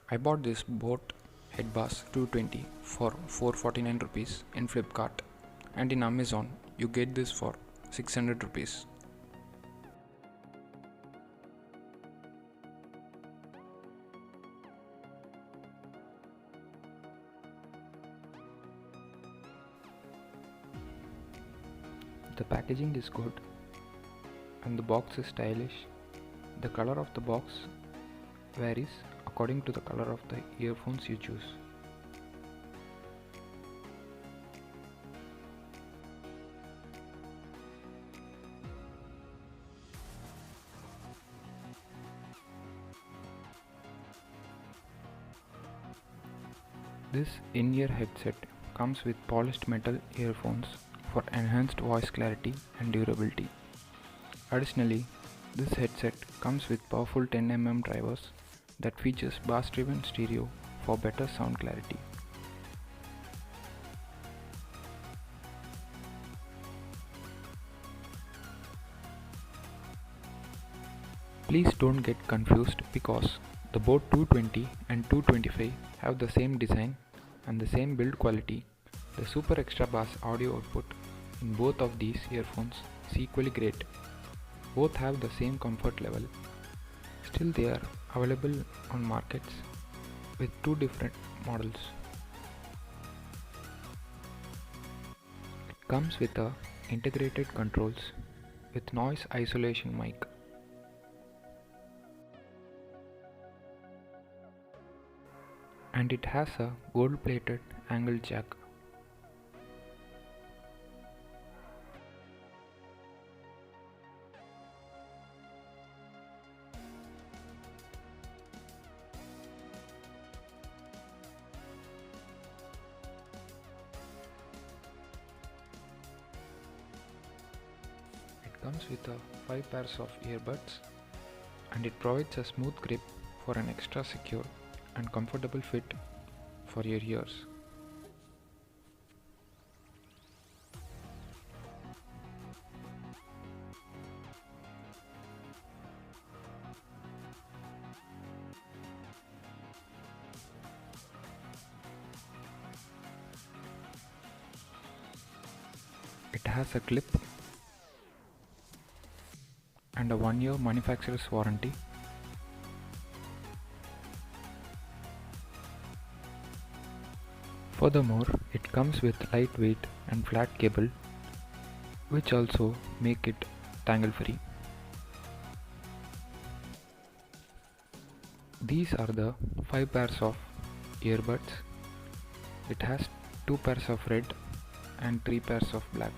I bought this Boat Headbass 220 for 449 rupees in Flipkart, and in Amazon you get this for 600 rupees. The packaging is good and the box is stylish. The color of the box varies according to the color of the earphones you choose. This in-ear headset comes with polished metal earphones for enhanced voice clarity and durability. Additionally, this headset comes with powerful 10mm drivers that features bass-driven stereo for better sound clarity. Please don't get confused because the Boat 220 and 225 have the same design and the same build quality. The super extra bass audio output in both of these earphones is equally great. Both have the same comfort level. Still, they are available on markets with two different models. It comes with a integrated controls with noise isolation mic. And it has a gold plated angle jack. It comes with 5 pairs of earbuds and it provides a smooth grip for an extra secure and comfortable fit for your ears. It has a clip and a 1-year manufacturer's warranty. Furthermore, it comes with lightweight and flat cable, which also make it tangle free. These are the 5 pairs of earbuds. It has 2 pairs of red and 3 pairs of black.